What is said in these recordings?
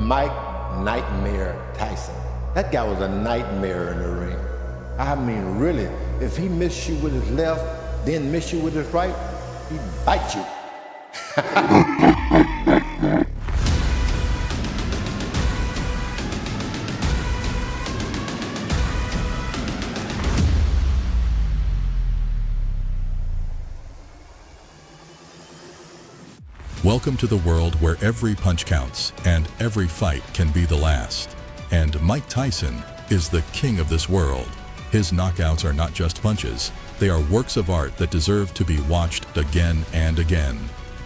Mike Nightmare Tyson. That guy was a nightmare in the ring. I mean, really, if he missed you with his left, then miss you with his right, he'd bite you. Welcome to the world where every punch counts and every fight can be the last. And Mike Tyson is the king of this world. His knockouts are not just punches, they are works of art that deserve to be watched again and again.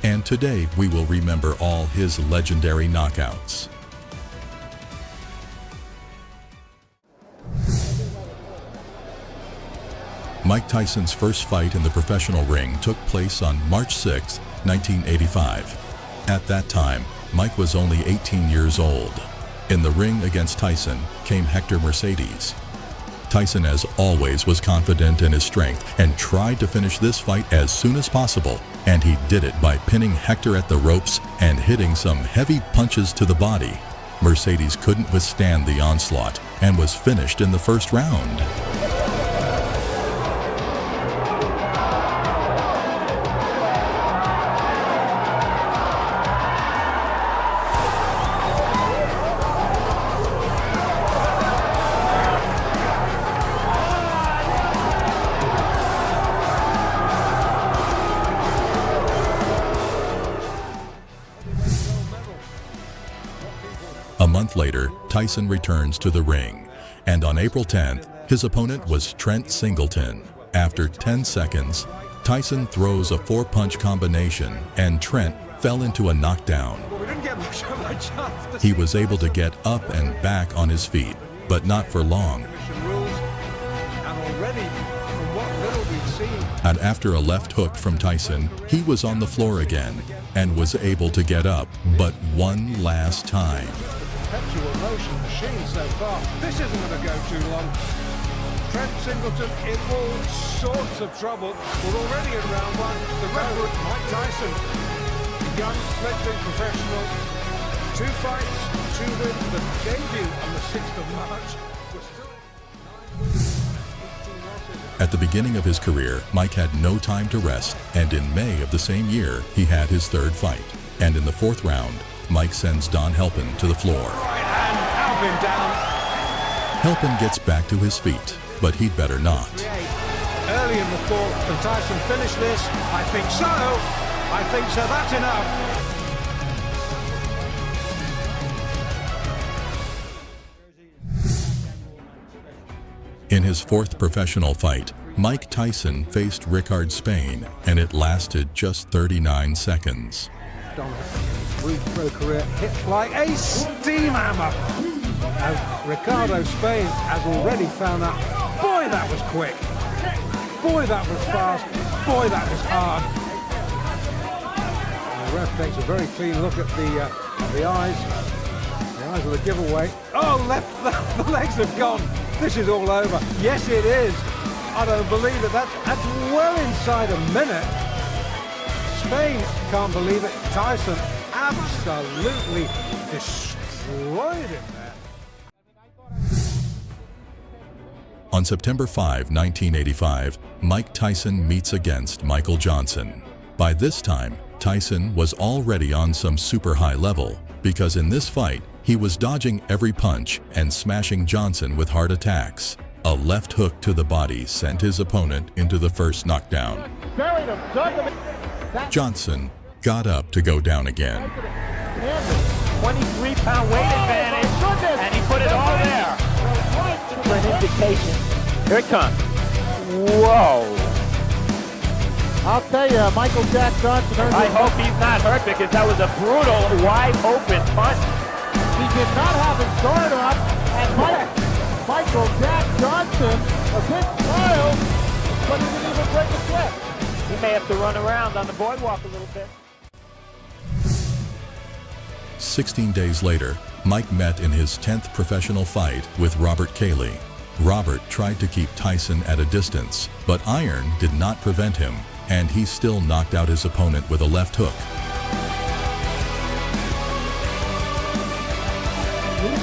And today we will remember all his legendary knockouts. Mike Tyson's first fight in the professional ring took place on March 6, 1985. At that time, Mike was only 18 years old. In the ring against Tyson came Hector Mercedes. Tyson, as always, was confident in his strength and tried to finish this fight as soon as possible, and he did it by pinning Hector at the ropes and hitting some heavy punches to the body. Mercedes couldn't withstand the onslaught and was finished in the first round. A month later, Tyson returns to the ring, and on April 10th, his opponent was Trent Singleton. After 10 seconds, Tyson throws a 4-punch combination, and Trent fell into a knockdown. He was able to get up and back on his feet, but not for long. And after a left hook from Tyson, he was on the floor again and was able to get up, but one last time. Perpetual motion machine so far. This isn't going to go too long. Trent Singleton in all sorts of trouble. We're already in round one. The record, Mike Tyson, young, fledgling professional. 2 fights, 2 wins. The debut on the 6th of March. We're still At the beginning of his career, Mike had no time to rest, and in May of the same year, he had his 3rd fight. And in the 4th round, Mike sends Don Helpin to the floor. right hand, Alvin down. Helpin gets back to his feet, but he'd better not. Early in the 4th, can Tyson finish this? I think so. I think so. That's enough. In his 4th professional fight, Mike Tyson faced Ricard Spain, and it lasted just 39 seconds. Brief pro career hit like a steam hammer. As Ricardo Spain has already found out, boy that was quick, boy that was fast, boy that was hard. And the ref takes a very clean look at the eyes. The eyes are the giveaway. Oh, the legs have gone. This is all over. Yes, it is. I don't believe it. That's well inside a minute. Spain can't believe it. Tyson absolutely destroyed him there. On September 5, 1985, Mike Tyson meets against Michael Johnson. By this time, Tyson was already on some super high level, because in this fight, he was dodging every punch and smashing Johnson with hard attacks. A left hook to the body sent his opponent into the first knockdown. Johnson got up to go down again. 23-pound weight advantage, and he put it all there. For an indication. Here it comes. Whoa. I'll tell you, Michael Jack Johnson. I hope he's not hurt because that was a brutal, wide-open punch. He did not have his guard up, and Michael Jack Johnson, a big smile, but he didn't even break a sweat. He may have to run around on the boardwalk a little bit. 16 days later, Mike met in his 10th professional fight with Robert Cayley. Robert tried to keep Tyson at a distance, but iron did not prevent him, and he still knocked out his opponent with a left hook. Speed.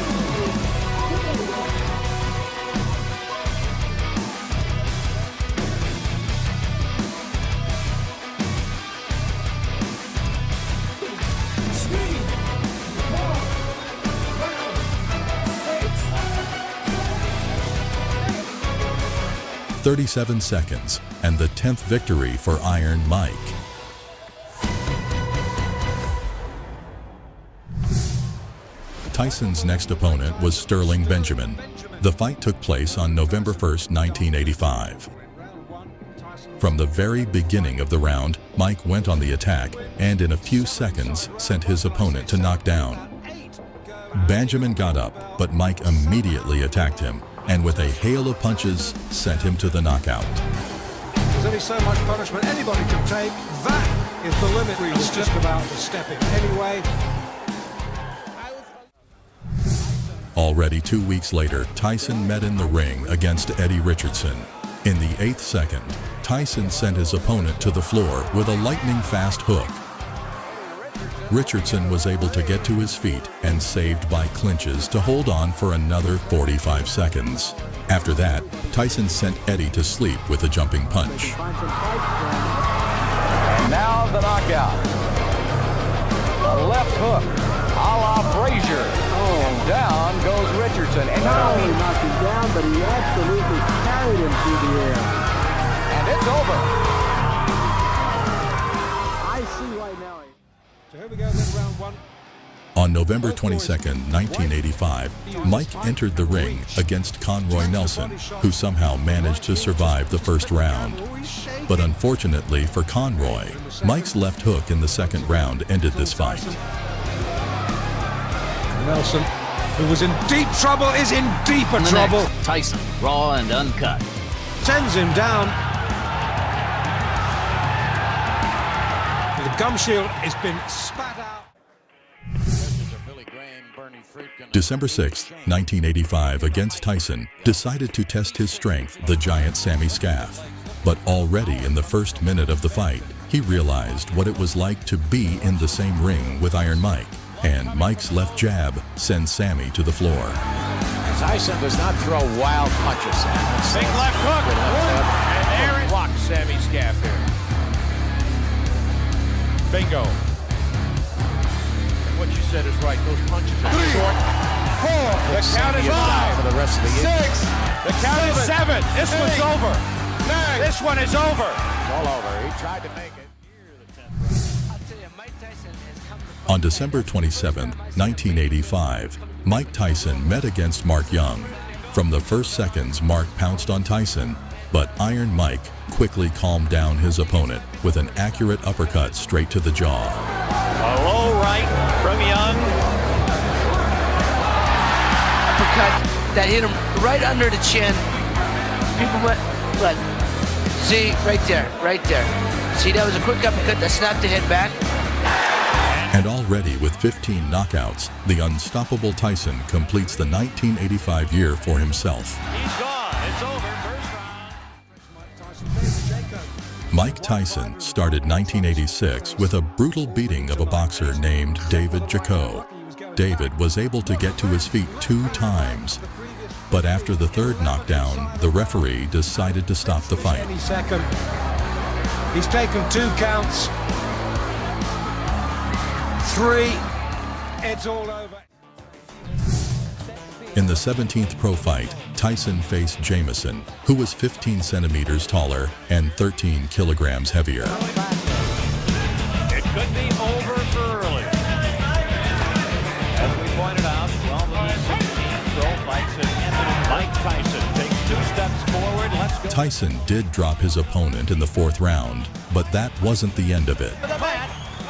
37 seconds, and the 10th victory for Iron Mike. Tyson's next opponent was Sterling Benjamin. The fight took place on November 1st, 1985. From the very beginning of the round, Mike went on the attack and in a few seconds sent his opponent to knockdown. Benjamin got up, but Mike immediately attacked him and with a hail of punches sent him to the knockout. There's only so much punishment anybody can take. That is the limit. He was just about to step it anyway. Already 2 weeks later, Tyson met in the ring against Eddie Richardson. In the 8th second, Tyson sent his opponent to the floor with a lightning-fast hook. Richardson was able to get to his feet and saved by clinches to hold on for another 45 seconds. After that, Tyson sent Eddie to sleep with a jumping punch. And now the knockout. A left hook, a la Frazier. And down goes Richardson. And Not only knocked him down, but he absolutely carried him through the air. And it's over. I see right now. So here we go, then round one. On November 22nd, 1985, Mike entered the ring against Conroy Nelson, who somehow managed to survive the first round. But unfortunately for Conroy, Mike's left hook in the second round ended this fight. Nelson, who was in deep trouble, is in deeper trouble. Tyson, raw and uncut. Sends him down. The gum shield has been spat out. December 6, 1985, against Tyson, decided to test his strength, the giant Sammy Scaff. But already in the first minute of the fight, he realized what it was like to be in the same ring with Iron Mike, and Mike's left jab sends Sammy to the floor. Tyson does not throw wild punches. Big left hook. And there it blocks Sammy Scaff here. Bingo. And what you said is right. Those punches are short. 4. The count is 5. For the rest of the year. 6. The count is 7. This one's over. 9. This one is over. It's all over. He tried to make it. On December 27, 1985, Mike Tyson met against Mark Young. From the first seconds, Mark pounced on Tyson, but Iron Mike quickly calmed down his opponent with an accurate uppercut straight to the jaw. A low right from Young. Uppercut that hit him right under the chin. People went, look, see, right there. See, that was a quick uppercut that snapped the head back. And already with 15 knockouts, the unstoppable Tyson completes the 1985 year for himself. He's gone. It's over. First round. Mike Tyson started 1986 with a brutal beating of a boxer named David Jaco. David was able to get to his feet 2 times, but after the third knockdown, the referee decided to stop the fight. Any second. He's taken 2 counts. 3. It's all over. In the 17th pro fight, Tyson faced Jamison, who was 15 centimeters taller and 13 kilograms heavier. It could be over early. As we pointed out, 12 of these 16 pro fights have ended. Mike Tyson takes 2 steps forward. Let's go. Tyson did drop his opponent in the 4th round, but that wasn't the end of it.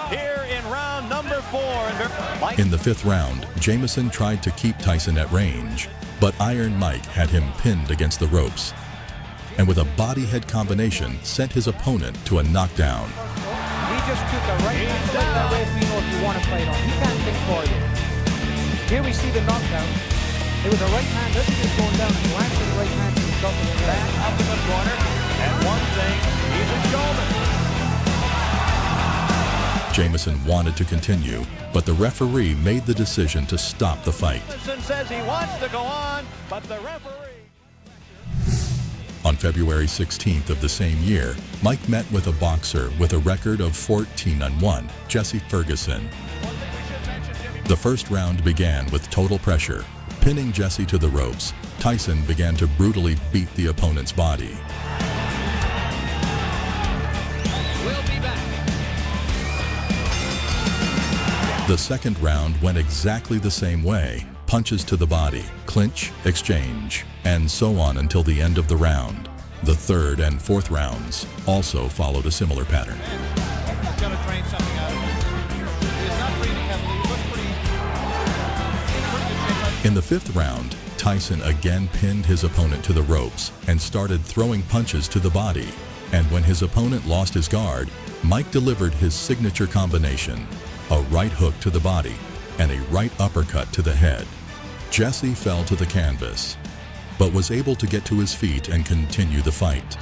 Here in round number 4. In the 5th round, Jamison tried to keep Tyson at range, but Iron Mike had him pinned against the ropes, and with a body-head combination, sent his opponent to a knockdown. He just took a right hand to let that referee know if you want to fight on. He can't think for you. Here we see the knockdown. It was a right hand, everything was going down, and he landed the right hand to the top of the Back up in the corner. And one thing, he's a showman. Jameson wanted to continue, but the referee made the decision to stop the fight. Jameson says he wants to go on, but the referee... On February 16th of the same year, Mike met with a boxer with a record of 14-1, Jesse Ferguson. The first round began with total pressure. Pinning Jesse to the ropes, Tyson began to brutally beat the opponent's body. We'll be back. The second round went exactly the same way. Punches to the body, clinch, exchange, and so on until the end of the round. The third and fourth rounds also followed a similar pattern. He's got to train something out of it. He's not breathing heavily. He looks pretty good shape. In the fifth round, Tyson again pinned his opponent to the ropes and started throwing punches to the body. And when his opponent lost his guard, Mike delivered his signature combination, a right hook to the body and a right uppercut to the head. Jesse fell to the canvas, but was able to get to his feet and continue the fight.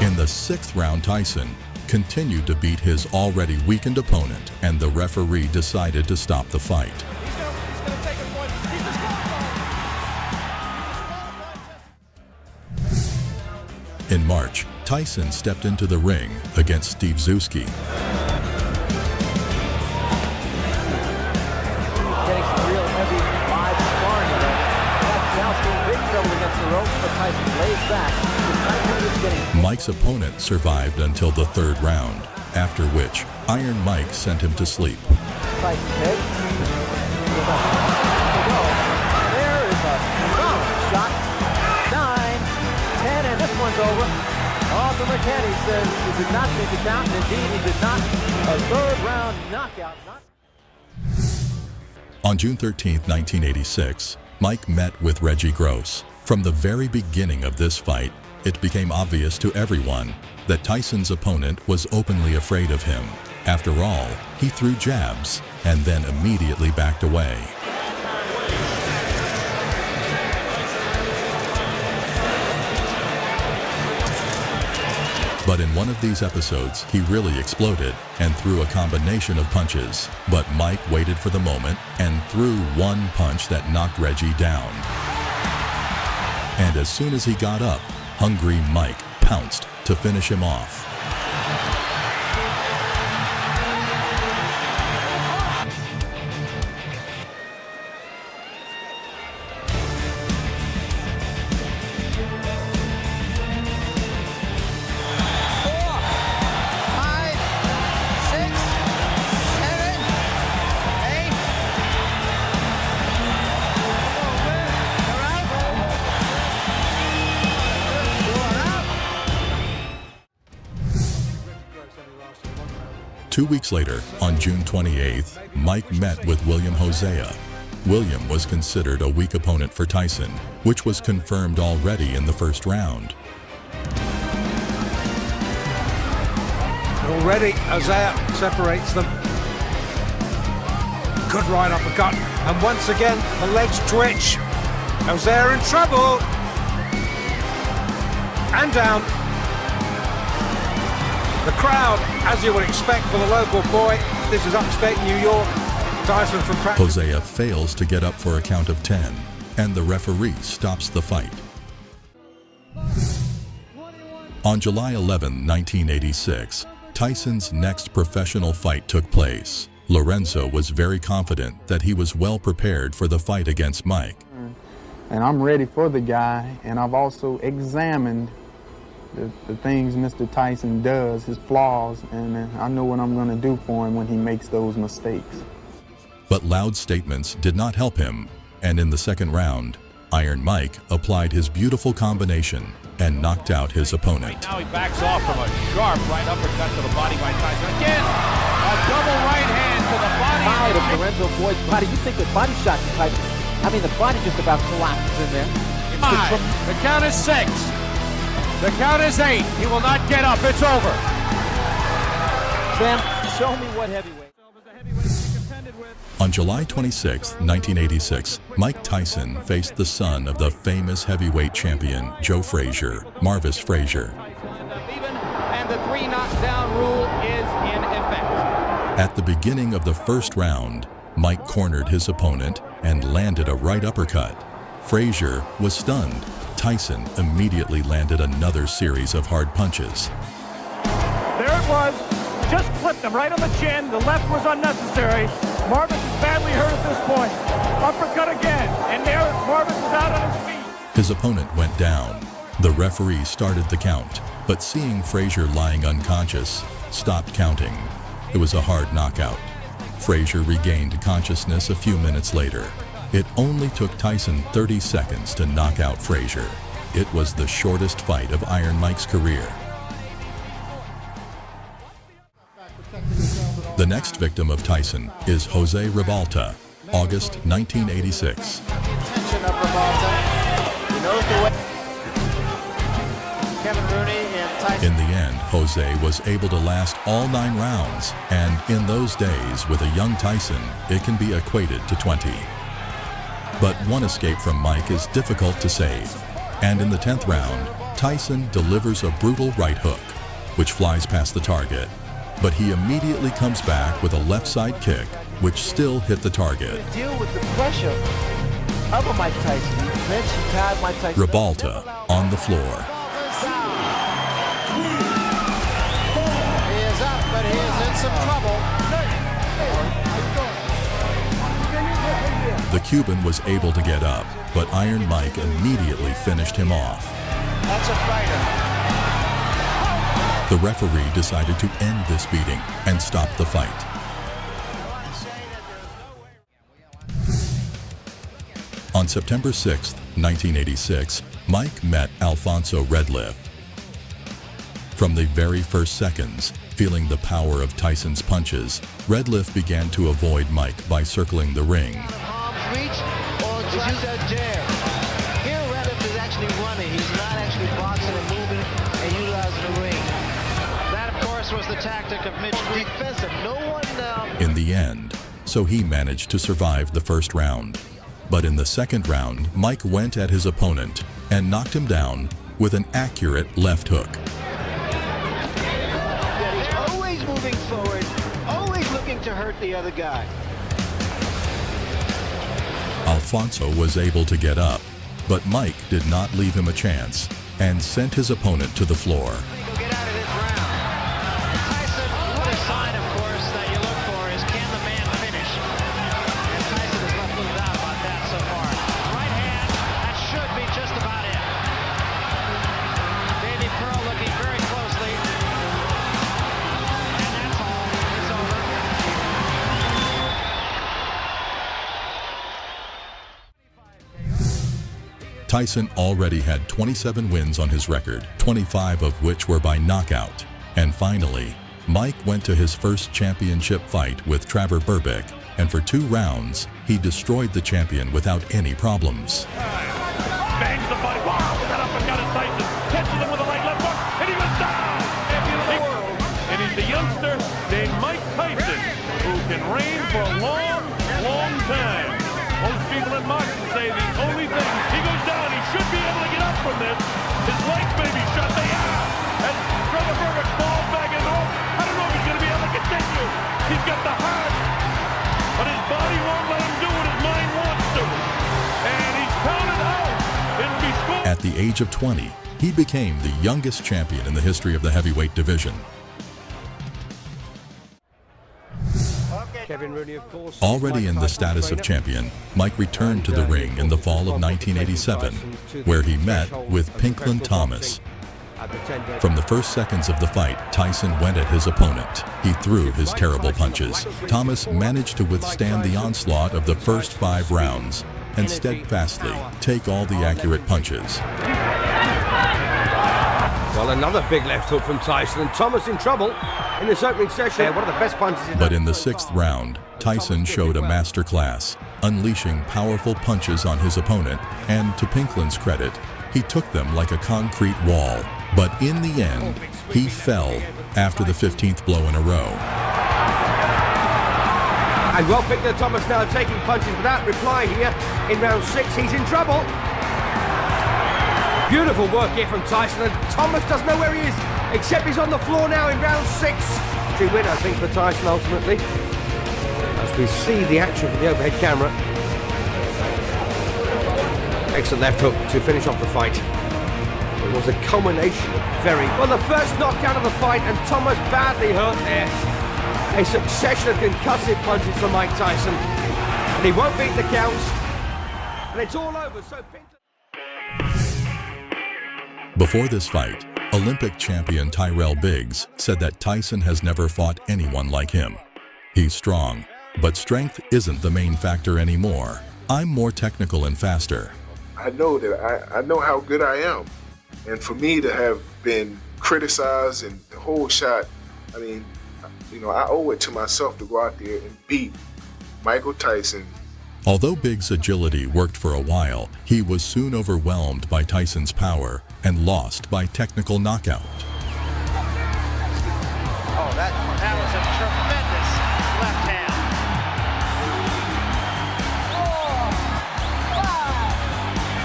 In the sixth round, Tyson continued to beat his already weakened opponent, and the referee decided to stop the fight. He's going to take a point. He's just In March, Tyson stepped into the ring against Steve Zuski. Getting some real heavy live sparring in there. That's now still big trouble against the ropes, but Tyson lays back. Mike's opponent survived until the third round, after which Iron Mike sent him to sleep. Tyson's head. There is a shot. 9, 10, and this one's over. Arthur McKenney says he did not make it count, and indeed he did not. A third round knockout. On June 13, 1986, Mike met with Reggie Gross. From the very beginning of this fight, it became obvious to everyone that Tyson's opponent was openly afraid of him. After all, he threw jabs and then immediately backed away. But in one of these episodes, he really exploded and threw a combination of punches. But Mike waited for the moment and threw one punch that knocked Reggie down. And as soon as he got up, Hungry Mike pounced to finish him off. Two weeks later, on June 28th, Mike met with William Hosea. William was considered a weak opponent for Tyson, which was confirmed already in the first round. Already, Hosea separates them. Good right uppercut, and once again, the legs twitch. Hosea in trouble. And down. The crowd, as you would expect for the local boy, this is upstate New York. Tyson from practice. Hosea fails to get up for a count of 10, and the referee stops the fight. On July 11, 1986, Tyson's next professional fight took place. Lorenzo was very confident that he was well prepared for the fight against Mike. And I'm ready for the guy, and I've also examined the things Mr. Tyson does, his flaws, and I know what I'm going to do for him when he makes those mistakes. But loud statements did not help him, and in the second round, Iron Mike applied his beautiful combination and knocked out his opponent. Now he backs off from a sharp right uppercut to the body by Tyson. Again, a double right hand to the body. Side of Lorenzo Boyd's body. You think the body shot to Tyson? I mean, the body just about collapses in there. The count is 6. The count is 8. He will not get up. It's over. Sam, show me what heavyweight. On July 26, 1986, Mike Tyson faced the son of the famous heavyweight champion, Joe Frazier, Marvis Frazier. At the beginning of the first round, Mike cornered his opponent and landed a right uppercut. Frazier was stunned. Tyson immediately landed another series of hard punches. There it was. Just flipped him right on the chin. The left was unnecessary. Marvis is badly hurt at this point. Uppercut again. And there, Marvis is out on his feet. His opponent went down. The referee started the count, but seeing Frazier lying unconscious, stopped counting. It was a hard knockout. Frazier regained consciousness a few minutes later. It only took Tyson 30 seconds to knock out Frazier. It was the shortest fight of Iron Mike's career. The next victim of Tyson is Jose Ribalta, August 1986. In the end, Jose was able to last all 9 rounds, and in those days, with a young Tyson, it can be equated to 20. But one escape from Mike is difficult to save, and in the 10th round, Tyson delivers a brutal right hook, which flies past the target. But he immediately comes back with a left side kick, which still hit the target. Deal with the pressure of a Mike Tyson. Then she tied Mike Tyson. Ribalta on the floor. He is up, but he is in some trouble. The Cuban was able to get up, but Iron Mike immediately finished him off. That's a fighter. The referee decided to end this beating and stop the fight. On September 6, 1986, Mike met Alfonso Redliff. From the very first seconds, feeling the power of Tyson's punches, Redliff began to avoid Mike by circling the ring. Arms reach or use that jab. Here Redliff is actually running. He's not actually boxing and moving and utilizing the ring. That, of course, was the tactic of Mitch. Defensive. No one... In the end, so he managed to survive the first round. But in the second round, Mike went at his opponent and knocked him down with an accurate left hook. He's always moving forward, always looking to hurt the other guy. Alfonso was able to get up, but Mike did not leave him a chance and sent his opponent to the floor. Get out of this round. Tyson, the sign, of course, that you look for is can the man finish? And Tyson has left little doubt about that so far. Right hand, that should be just about it. Davey Pearl looking very closely. And that's all. It's over. Tyson already had 27 wins on his record, 25 of which were by knockout. And finally, Mike went to his first championship fight with Trevor Berbick, and for 2 rounds, he destroyed the champion without any problems. Bangs the body. Wow, that uppercut at Tyson. Catches him with a right left hook, and he was down. Champion of the world. And he's a youngster named Mike Tyson, who can reign for a long, long time. Most people in boxing say the only thing, he goes down, he should be able to get up from this. His legs may be shut, they are. And Trevor Berbick falls back in the rope. I don't know if he's going to be able to continue. He's got the heart, but his body won't let him do what his mind wants to. And he's counted out. It'll be scored. At the age of 20, he became the youngest champion in the history of the heavyweight division. Kevin Rooney, of course. Already in the status of champion, Mike returned to the ring in the fall of 1987, where he met with Pinklon Thomas. From the first seconds of the fight, Tyson went at his opponent. He threw his terrible punches. Thomas managed to withstand the onslaught of the first 5 rounds and steadfastly take all the accurate punches. Well, another big left hook from Tyson, and Thomas in trouble in this opening session. One of the best punches. But in the 6th round, Tyson showed a master class, unleashing powerful punches on his opponent, and to Pinklon's credit, he took them like a concrete wall. But in the end, he fell after the 15th blow in a row. And well picked there, Thomas now taking punches without reply here in round 6. He's in trouble. Beautiful work here from Tyson, and Thomas doesn't know where he is, except he's on the floor now in round 6. victory win, I think, for Tyson ultimately. As we see the action from the overhead camera. Excellent left hook to finish off the fight. It was a culmination of the first knockout of the fight, and Thomas badly hurt there. A succession of concussive punches from Mike Tyson, and he won't beat the counts, and it's all over. So before this fight, Olympic champion Tyrell Biggs said that Tyson has never fought anyone like him. He's strong, but strength isn't the main factor anymore. I'm more technical and faster. I know that I know how good I am. And for me to have been criticized and the whole shot, I mean, you know, I owe it to myself to go out there and beat Michael Tyson. Although Biggs' agility worked for a while, he was soon overwhelmed by Tyson's power and lost by technical knockout. Oh, that was a tremendous left hand. 4, 5,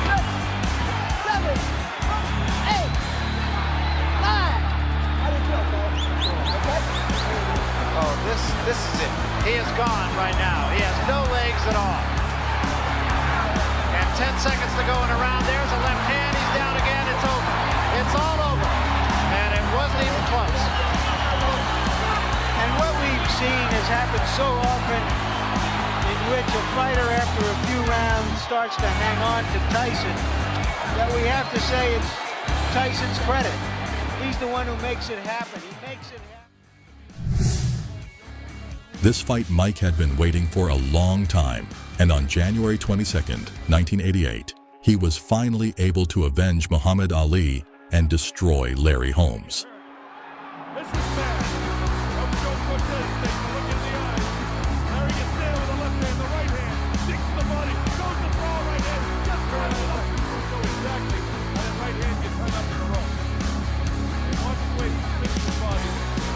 6, 7, 8, 9. Oh, this is it. He is gone right now. He has no legs at all. And 10 seconds to go in a round. There's a left hand. He's down again. It's over. It's all over. And it wasn't even close. And what we've seen has happened so often, in which a fighter after a few rounds starts to hang on to Tyson, that we have to say it's Tyson's credit. He's the one who makes it happen. He makes it happen. This fight Mike had been waiting for a long time, and on January 22nd, 1988, he was finally able to avenge Muhammad Ali and destroy Larry Holmes. This is bad. Joe Cortez takes a look in the eyes. Larry gets there with the left hand, the right hand, sticks to the body, goes to throw right hand, just turns it up. So exactly how that right hand gets hung up in the rope. And watch the way he spins his body.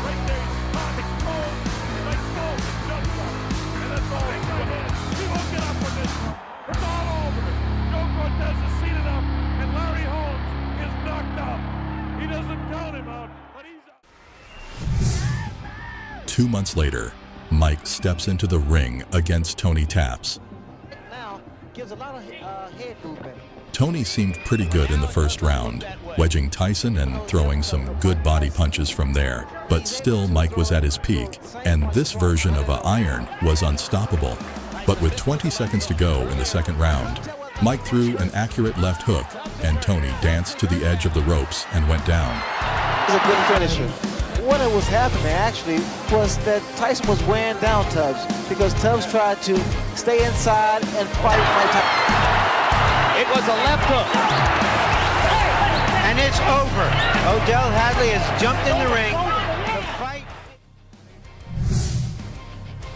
Right there, he's caught, exposed, like boom, just up. And that's all he's doing. He won't get up with this one. It's all over. Joe Cortez is seated up, and Larry Holmes is knocked out. He doesn't count him out, but he's up. 2 months later, Mike steps into the ring against Tony Taps. Now gives a lot of head movement. Tony seemed pretty good in the first round, wedging Tyson and throwing some good body punches from there. But still, Mike was at his peak, and this version of an iron was unstoppable. But with 20 seconds to go in the second round, Mike threw an accurate left hook, and Tony danced to the edge of the ropes and went down. It was a good finisher. What was happening actually was that Tyson was wearing down Tubbs because Tubbs tried to stay inside and fight Mike Tyson. It was a left hook. And it's over. Odell Hadley has jumped in the ring. The fight.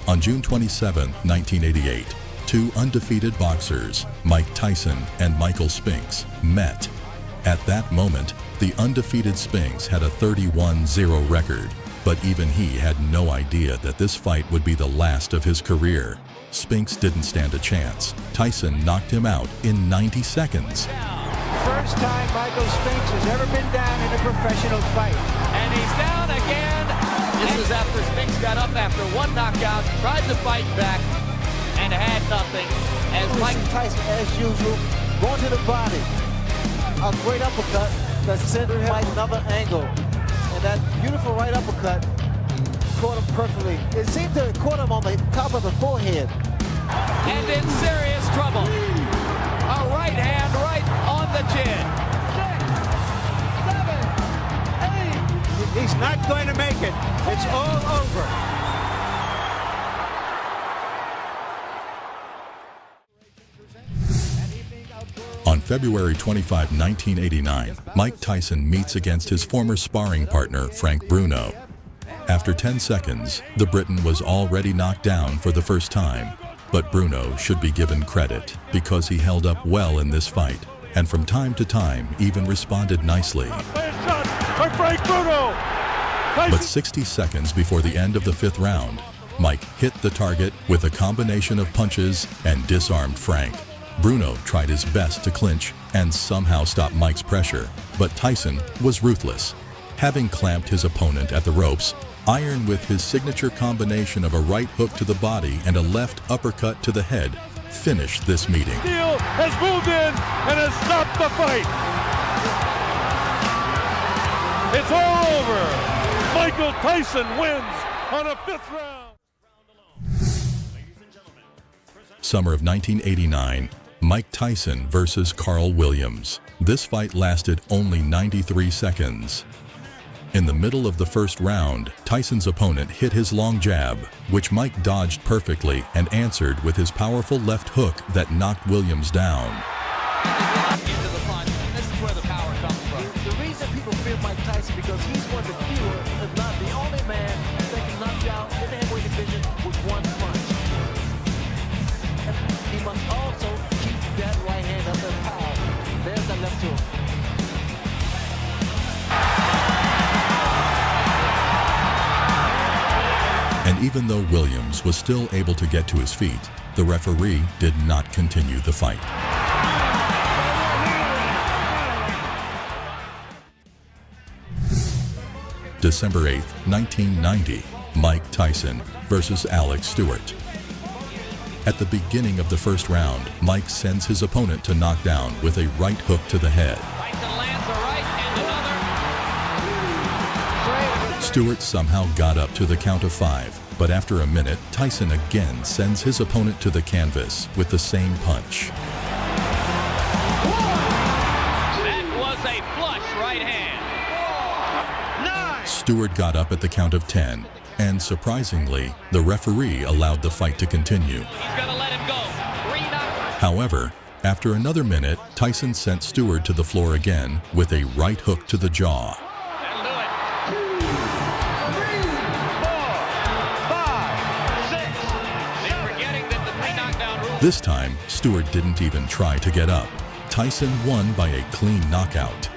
On June 27, 1988, two undefeated boxers, Mike Tyson and Michael Spinks, met. At that moment, the undefeated Spinks had a 31-0 record, but even he had no idea that this fight would be the last of his career. Spinks didn't stand a chance. Tyson knocked him out in 90 seconds. First time Michael Spinks has ever been down in a professional fight. And he's down again. This is after Spinks got up after one knockout, tried to fight back, and had nothing. As Mike Tyson, as usual, going to the body. A great uppercut that sent Mike another angle. And that beautiful right uppercut caught him perfectly. It seemed to have caught him on the top of the forehead. and in serious trouble. A right hand right on the chin. 6, 7, 8. He's not going to make it. It's all over. On February 25, 1989, Mike Tyson meets against his former sparring partner, Frank Bruno. After 10 seconds, the Briton was already knocked down for the first time. But Bruno should be given credit because he held up well in this fight, and from time to time even responded nicely. But 60 seconds before the end of the fifth round, Mike hit the target with a combination of punches and disarmed Frank. Bruno tried his best to clinch and somehow stop Mike's pressure, but Tyson was ruthless. Having clamped his opponent at the ropes, Iron, with his signature combination of a right hook to the body and a left uppercut to the head, finished this meeting. Steele has moved in and has stopped the fight. It's all over. Michael Tyson wins on a 5th round. Summer of 1989, Mike Tyson versus Carl Williams. This fight lasted only 93 seconds. In the middle of the first round, Tyson's opponent hit his long jab, which Mike dodged perfectly and answered with his powerful left hook that knocked Williams down. Into the punch. This is where the power comes from. The reason people fear Mike Tyson because he's one of the few, if not the only man that can knock you out in the heavyweight division with one punch. He must also keep that right hand up in power. There's that left hook. And even though Williams was still able to get to his feet, the referee did not continue the fight. December 8, 1990, Mike Tyson versus Alex Stewart. At the beginning of the first round, Mike sends his opponent to knock down with a right hook to the head. Tyson lands a right and another. Stewart somehow got up to the count of 5, but after a minute, Tyson again sends his opponent to the canvas with the same punch. That was a flush right hand. 9. Stewart got up at the count of 10, and surprisingly, the referee allowed the fight to continue. He's gonna let him go. 3 knockouts. However, after another minute, Tyson sent Stewart to the floor again with a right hook to the jaw. That'll do it. 2, 4, 5, 6. They're forgetting that the 3 knockdown rule. This time, Stewart didn't even try to get up. Tyson won by a clean knockout.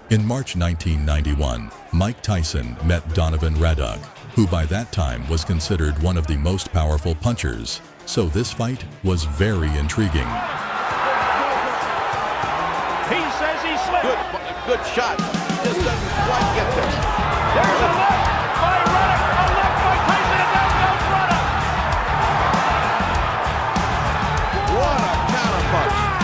In March 1991, Mike Tyson met Donovan Raduk, who by that time was considered one of the most powerful punchers, so this fight was very intriguing. He says he slipped. Good shot. Just doesn't quite get there. There's a left by Raduk. A left by Tyson, and down goes Raduk. What a counterpunch.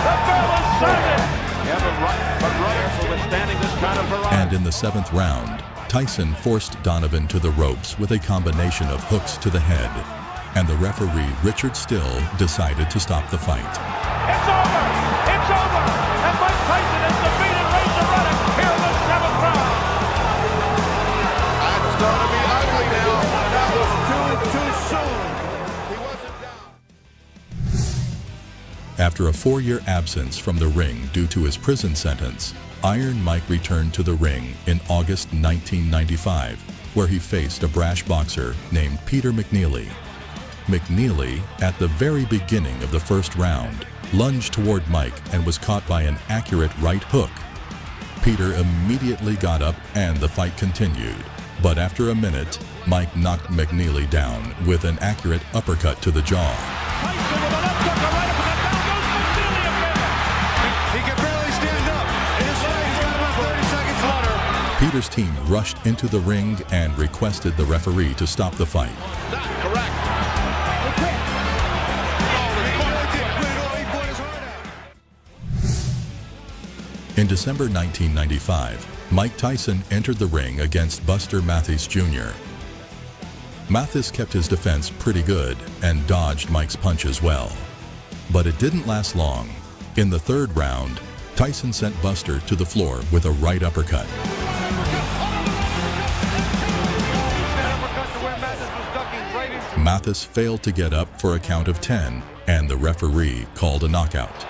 The bell is sounded. Yeah, but Raduk for withstanding this kind of variety. And in the 7th round, Tyson forced Donovan to the ropes with a combination of hooks to the head, and the referee Richard Still decided to stop the fight. It's over! It's over! And Mike Tyson has defeated Razor Raduk here in the 7th round. That's going to be ugly now. That was too soon. He wasn't down. After a 4-year absence from the ring due to his prison sentence, Iron Mike returned to the ring in August 1995, where he faced a brash boxer named Peter McNeely. McNeely, at the very beginning of the first round, lunged toward Mike and was caught by an accurate right hook. Peter immediately got up and the fight continued, but after a minute, Mike knocked McNeely down with an accurate uppercut to the jaw. Tyson with a left hook, a right uppercut, down goes McNeely again. He can barely stand up. His leg's got about 30 seconds left. Peter's team rushed into the ring and requested the referee to stop the fight. Not correct. In December 1995, Mike Tyson entered the ring against Buster Mathis Jr. Mathis kept his defense pretty good and dodged Mike's punches well. But it didn't last long. In the 3rd round, Tyson sent Buster to the floor with a right uppercut. Mathis failed to get up for a count of 10, and the referee called a knockout.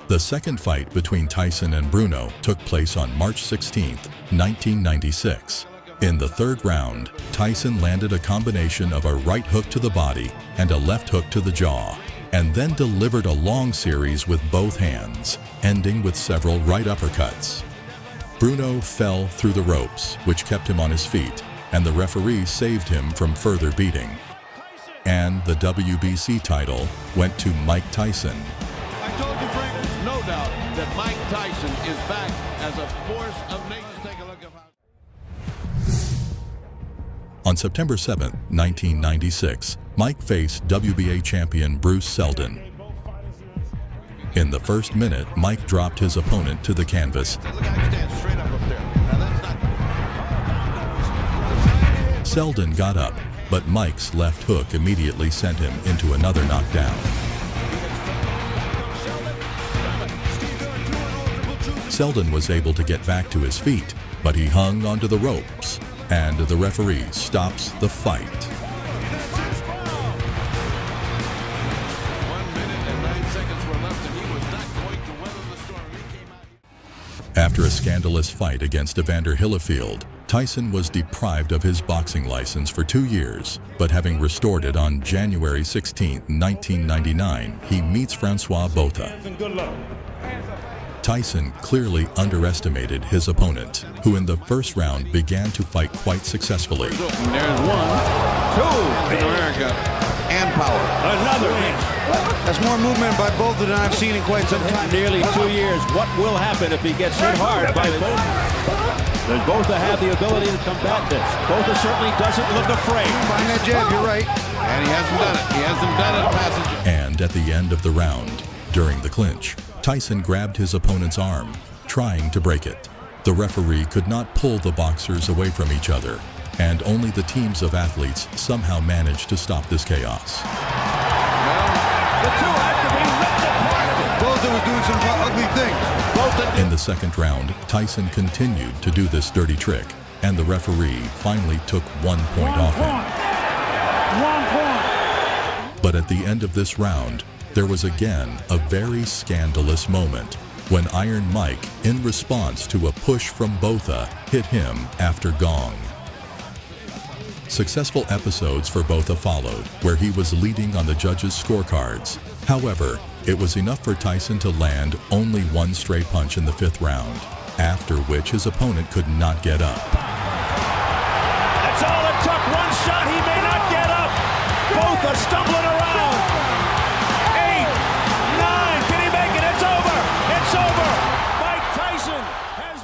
The second fight between Tyson and Bruno took place on March 16, 1996. In the 3rd round, Tyson landed a combination of a right hook to the body and a left hook to the jaw, and then delivered a long series with both hands, ending with several right uppercuts. Bruno fell through the ropes, which kept him on his feet, and the referee saved him from further beating. And the WBC title went to Mike Tyson. I told you, Frank, there's no doubt that Mike Tyson is back as a force of nature. Take a look at how. On September 7, 1996, Mike faced WBA champion Bruce Seldon. In the first minute, Mike dropped his opponent to the canvas. Seldon got up, but Mike's left hook immediately sent him into another knockdown. Seldon was able to get back to his feet, but he hung onto the ropes, and the referee stops the fight. 1 minute and 9 seconds were left, and he was not going to weather the storm. He came out. After a scandalous fight against Evander Holyfield, Tyson was deprived of his boxing license for 2 years, but having restored it on January 16, 1999, he meets Francois Botha. Tyson clearly underestimated his opponent, who in the first round began to fight quite successfully. There's 1, 2 in America, and power. Another hit. That's more movement by Botha than I've seen in quite some time. Nearly 2 years. What will happen if he gets hit hard by Botha? Does Botha have the ability to combat this? Botha certainly doesn't look afraid. Behind that jab, you're right. And he hasn't done it. He hasn't done it, passage. And at the end of the round, during the clinch, Tyson grabbed his opponent's arm, trying to break it. The referee could not pull the boxers away from each other, and only the teams of athletes somehow managed to stop this chaos. The two have to be ripped apart. Botha was doing some ugly things. In the second round, Tyson continued to do this dirty trick, and the referee finally took 1 point off him. 1 point. But at the end of this round, there was again a very scandalous moment when Iron Mike, in response to a push from Botha, hit him after gong. Successful episodes for Botha followed, where he was leading on the judges' scorecards. However, it was enough for Tyson to land only 1 stray punch in the 5th round, after which his opponent could not get up. That's all it took. 1 shot, he may not get up. Botha stumbling around. 8, 9, can he make it? It's over. It's over. Mike Tyson has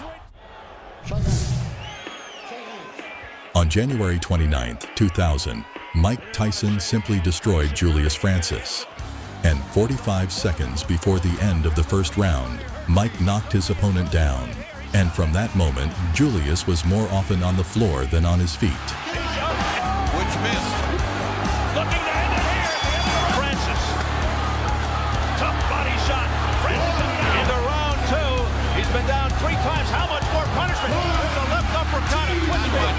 On January 29, 2000, Mike Tyson simply destroyed Julius Francis. And 45 seconds before the end of the first round, Mike knocked his opponent down. And from that moment, Julius was more often on the floor than on his feet. Which missed. looking to end it here. Francis. Tough body shot. Francis into round 2. He's been down 3 times. How much more punishment? There's a left uppercut and twitch feet.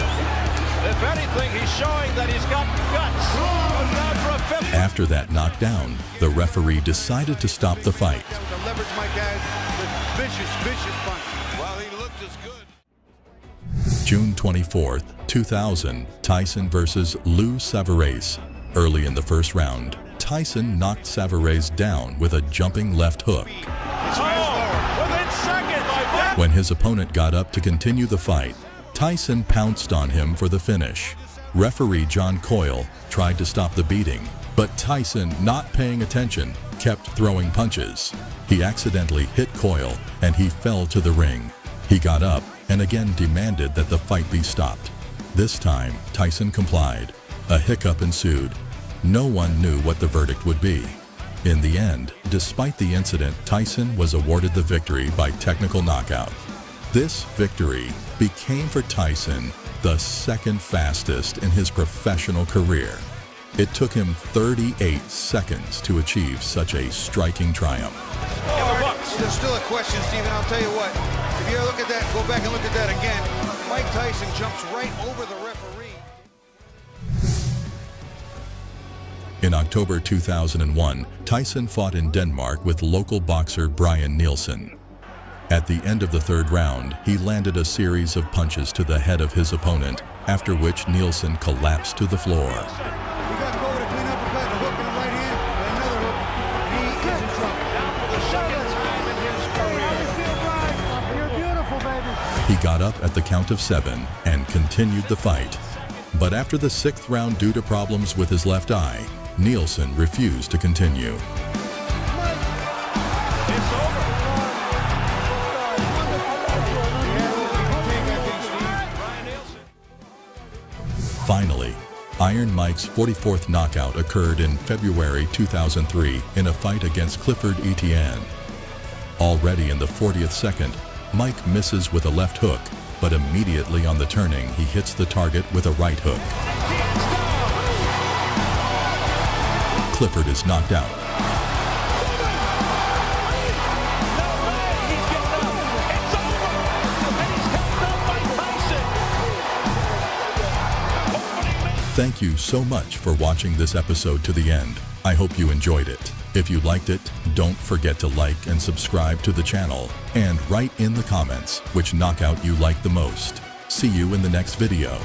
If anything, he's showing that he's got guts. Goes down for a 5th. After that knockdown, the referee decided to stop the fight. To leverage my guys with vicious punch. Well, he looked as good. June 24th, 2000, Tyson versus Lou Savarese. Early in the first round, Tyson knocked Savarese down with a jumping left hook. Within seconds. When his opponent got up to continue the fight, Tyson pounced on him for the finish. Referee John Coyle tried to stop the beating, but Tyson, not paying attention, kept throwing punches. He accidentally hit Coyle, and he fell to the ring. He got up and again demanded that the fight be stopped. This time, Tyson complied. A hiccup ensued. No one knew what the verdict would be. In the end, despite the incident, Tyson was awarded the victory by technical knockout. This victory became for Tyson the second fastest in his professional career. It took him 38 seconds to achieve such a striking triumph. There's still a question, Stephen. I'll tell you what. If you ever look at that, go back and look at that again. Mike Tyson jumps right over the referee. In October 2001, Tyson fought in Denmark with local boxer Brian Nielsen. At the end of the 3rd round, he landed a series of punches to the head of his opponent, after which Nielsen collapsed to the floor. You got to go with a clean uppercut, a hook in the right hand, and another hook. He got up at the count of 7 and continued the fight. But after the 6th round, due to problems with his left eye, Nielsen refused to continue. Finally, Iron Mike's 44th knockout occurred in February 2003 in a fight against Clifford Etienne. Already in the 40th second, Mike misses with a left hook, but immediately on the turning, he hits the target with a right hook. Clifford is knocked out. Thank you so much for watching this episode to the end. I hope you enjoyed it. If you liked it, don't forget to like and subscribe to the channel, and write in the comments which knockout you liked the most. See you in the next video.